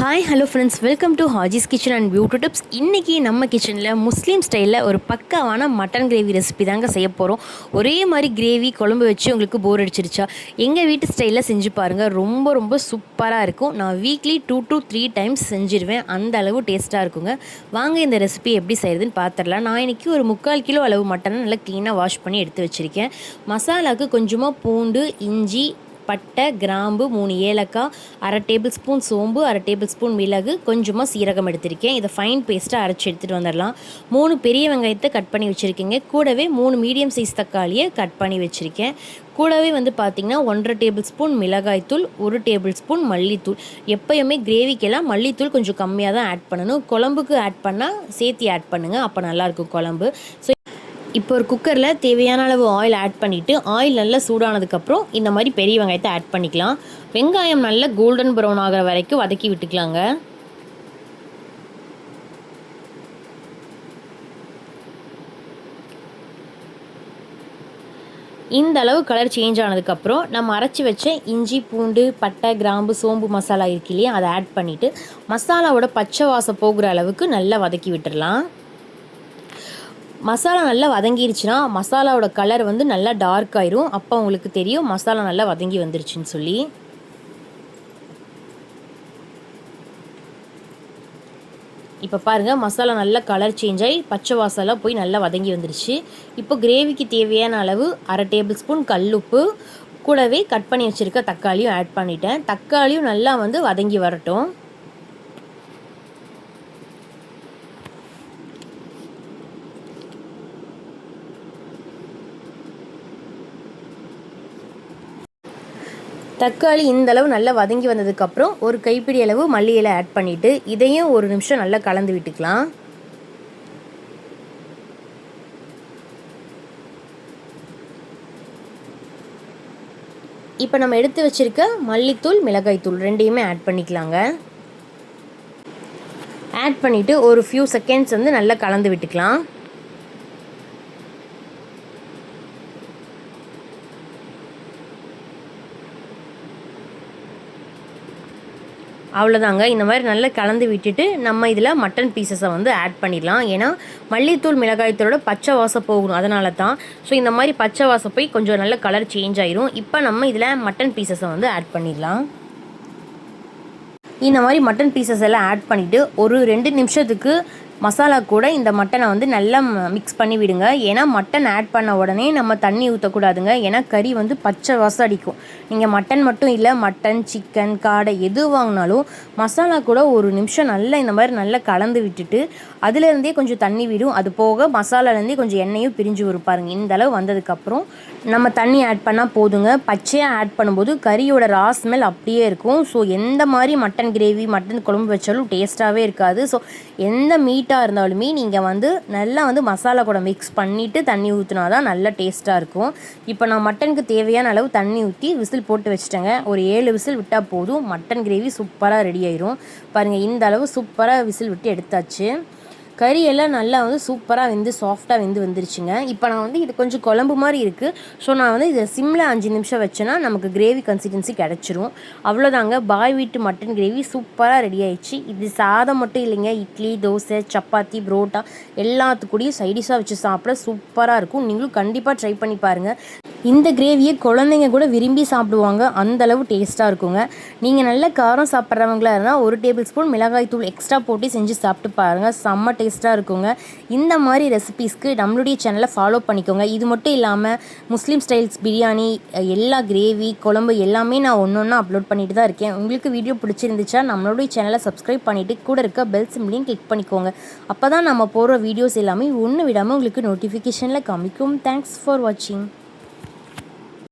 Hi hello friends, welcome to Haji's kitchen and beauty tips. இன்றைக்கி நம்ம கிச்சனில் முஸ்லீம் ஸ்டைலில் ஒரு பக்காவான மட்டன் கிரேவி ரெசிபி தாங்க செய்ய போகிறோம். ஒரே மாதிரி கிரேவி குழம்பு வச்சு உங்களுக்கு போர் அடிச்சிருச்சா, எங்கள் வீட்டு ஸ்டைலில் செஞ்சு பாருங்கள். ரொம்ப ரொம்ப சூப்பராக இருக்கும். நான் வீக்லி 2 to 3 டைம்ஸ் செஞ்சுருவேன். அந்த அளவு டேஸ்ட்டாக இருக்குங்க. வாங்க இந்த ரெசிபி எப்படி செய்கிறதுன்னு பார்த்துடலாம். நான் இன்றைக்கி ஒரு 3/4 கிலோ அளவு மட்டனை நல்லா க்ளீனாக வாஷ் பண்ணி எடுத்து வச்சுருக்கேன். மசாலாவுக்கு கொஞ்சமாக பூண்டு, இஞ்சி, பட்டை, கிராம்பு, 3 ஏலக்காய், 1/2 டேபிள் ஸ்பூன் சோம்பு, 1/2 டேபிள் ஸ்பூன் மிளகு, கொஞ்சமாக சீரகம் எடுத்திருக்கேன். இதை ஃபைன் பேஸ்ட்டாக அரைச்சி எடுத்துகிட்டு வந்துடலாம். 3 பெரிய வெங்காயத்தை கட் பண்ணி வச்சுருக்கேங்க. கூடவே 3 மீடியம் சைஸ் தக்காளியை கட் பண்ணி வச்சுருக்கேன். கூடவே பார்த்திங்கன்னா 1/2 டேபிள் ஸ்பூன் மிளகாய்த்தூள், 1 டேபிள் ஸ்பூன் மல்லித்தூள். எப்போயுமே கிரேவிக்கெல்லாம் மல்லித்தூள் கொஞ்சம் கம்மியாக தான் ஆட் பண்ணணும். குழம்புக்கு ஆட் பண்ணால் சேர்த்து ஆட் பண்ணுங்கள், அப்போ நல்லாயிருக்கும் குழம்பு. ஸோ இப்போ ஒரு குக்கரில் தேவையான அளவு ஆயில் ஆட் பண்ணிவிட்டு, ஆயில் நல்லா சூடானதுக்கப்புறம் இந்த மாதிரி பெரிய வெங்காயத்தை ஆட் பண்ணிக்கலாம். வெங்காயம் நல்லா கோல்டன் ப்ரௌன் ஆகிற வரைக்கும் வதக்கி விட்டுக்கலாங்க. இந்த அளவு கலர் சேஞ்ச் ஆனதுக்கப்புறம் நம்ம அரைச்சி வச்ச இஞ்சி, பூண்டு, பட்டை, கிராம்பு, சோம்பு மசாலா இருக்கு இல்லையா, அதை ஆட் பண்ணிவிட்டு மசாலாவோட பச்சை வாசம் போகிற அளவுக்கு நல்லா வதக்கி விட்டுடலாம். மசாலா நல்லா வதங்கிருச்சுன்னா மசாலாவோட கலர் நல்லா டார்க் ஆயிரும். அப்போ உங்களுக்கு தெரியும் மசாலா நல்லா வதங்கி வந்துருச்சுன்னு சொல்லி. இப்போ பாருங்கள், மசாலா நல்லா கலர் சேஞ்ச் ஆகி பச்சை வாசலாம் போய் நல்லா வதங்கி வந்துருச்சு. இப்போ கிரேவிக்கு தேவையான அளவு 1/2 டேபிள் ஸ்பூன் கல்லுப்பு, கூடவே கட் பண்ணி வச்சுருக்க தக்காளியும் ஆட் பண்ணிட்டேன். தக்காளியும் நல்லா வதங்கி வரட்டும். தக்காளி இந்தளவு நல்லா வதங்கி வந்ததுக்கப்புறம் ஒரு கைப்பிடி அளவு மல்லி இலை ஆட் பண்ணிவிட்டு இதையும் ஒரு நிமிஷம் நல்லா கலந்து விட்டுக்கலாம். இப்போ நம்ம எடுத்து வச்சுருக்க மல்லித்தூள், மிளகாய்த்தூள் ரெண்டையுமே ஆட் பண்ணிக்கலாங்க. ஆட் பண்ணிவிட்டு ஒரு ஃபியூ செகண்ட்ஸ் நல்லா கலந்து விட்டுக்கலாம். அவ்வளோதாங்க. இந்த மாதிரி நல்லா கலந்து விட்டுட்டு நம்ம இதில் மட்டன் பீசஸை ஆட் பண்ணிடலாம். ஏன்னா மல்லித்தூள், மிளகாய்த்தூளோட பச்சை வாசம் போகணும், அதனால தான். ஸோ இந்த மாதிரி பச்சை வாசம் போய் கொஞ்சம் நல்ல கலர் சேஞ்ச் ஆயிரும். இப்போ நம்ம இதில் மட்டன் பீசஸை ஆட் பண்ணிடலாம். இந்த மாதிரி மட்டன் பீசஸ் எல்லாம் ஆட் பண்ணிவிட்டு ஒரு 2 நிமிஷத்துக்கு மசாலா கூட இந்த மட்டனை நல்லா மிக்ஸ் பண்ணி விடுங்க. ஏன்னா மட்டன் ஆட் பண்ண உடனே நம்ம தண்ணி ஊற்றக்கூடாதுங்க. ஏன்னா கறி பச்சை வாசம் அடிக்கும். நீங்கள் மட்டன் மட்டும் இல்லை, மட்டன், சிக்கன், காடை எது வாங்கினாலும் மசாலா கூட ஒரு நிமிஷம் நல்லா இந்த மாதிரி நல்லா கலந்து விட்டுட்டு அதுலேருந்தே கொஞ்சம் தண்ணி விடும். அது போக மசாலாலேருந்தே கொஞ்சம் எண்ணெயும் பிரிஞ்சு வரும் பாருங்க. இந்த அளவு வந்ததுக்கப்புறம் நம்ம தண்ணி ஆட் பண்ணால் போதுங்க. பச்சையாக ஆட் பண்ணும்போது கறியோட ரா ஸ்மெல் அப்படியே இருக்கும். ஸோ எந்த மாதிரி மட்டன் கிரேவி, மட்டன் குழம்பு வச்சாலும் டேஸ்ட்டாகவே இருக்காது. ஸோ எந்த மீட்டாக இருந்தாலுமே நீங்கள் நல்லா மசாலா கூட மிக்ஸ் பண்ணிவிட்டு தண்ணி ஊற்றினா தான் நல்லா டேஸ்ட்டாக இருக்கும். இப்போ நான் மட்டனுக்கு தேவையான அளவு தண்ணி ஊற்றி விசில் போட்டு வச்சுட்டேங்க. ஒரு 7 விசில் விட்டால் போதும். மட்டன் கிரேவி சூப்பராக ரெடி ஆயிரும். பாருங்கள், இந்த அளவு சூப்பராக விசில் விட்டு எடுத்தாச்சு. கறியெல்லாம் நல்லா சூப்பராக சாஃப்டாக வந்துருச்சுங்க. இப்போ நான் இது கொஞ்சம் குழம்பு மாதிரி இருக்குது. ஸோ நான் இதை சிம்மில் 5 நிமிஷம் வச்சேன்னா நமக்கு கிரேவி கன்சிஸ்டன்சி கிடச்சிரும். அவ்வளோதாங்க, பாய் வீட்டு மட்டன் கிரேவி சூப்பராக ரெடி ஆயிடுச்சு. இது சாதம் மட்டும் இல்லைங்க, இட்லி, தோசை, சப்பாத்தி, புரோட்டா எல்லாத்துக்கூடையும் சைடிஷாக வச்சு சாப்பிட சூப்பராக இருக்கும். நீங்களும் கண்டிப்பாக ட்ரை பண்ணி பாருங்கள். இந்த கிரேவியை குழந்தைங்க கூட விரும்பி சாப்பிடுவாங்க, அந்தளவு டேஸ்ட்டாக இருக்குங்க. நீங்கள் நல்ல காரம் சாப்பிட்றவங்களா இருந்தால் 1 டேபிள் ஸ்பூன் மிளகாய் தூள் எக்ஸ்ட்ரா போட்டு செஞ்சு சாப்பிட்டு பாருங்கள். செம்ம டேஸ்ட்டாக இருக்குங்க. இந்த மாதிரி ரெசிபீஸ்க்கு நம்மளுடைய சேனலை ஃபாலோ பண்ணிக்கோங்க. இது மட்டும் இல்லாமல் முஸ்லீம் ஸ்டைல்ஸ் பிரியாணி, எல்லா கிரேவி, குழம்பு எல்லாமே நான் ஒன்று அப்லோட் பண்ணிட்டு தான் இருக்கேன். உங்களுக்கு வீடியோ பிடிச்சிருந்துச்சா நம்மளுடைய சேனலை சப்ஸ்கிரைப் பண்ணிவிட்டு கூட இருக்க பெல் சிம்லையும் கிளிக் பண்ணிக்கோங்க. அப்போ தான் நம்ம போடுற வீடியோஸ் எல்லாமே ஒன்று விடாமல் உங்களுக்கு நோட்டிஃபிகேஷனில் காமிக்கும். தேங்க்ஸ் ஃபார் வாட்சிங்.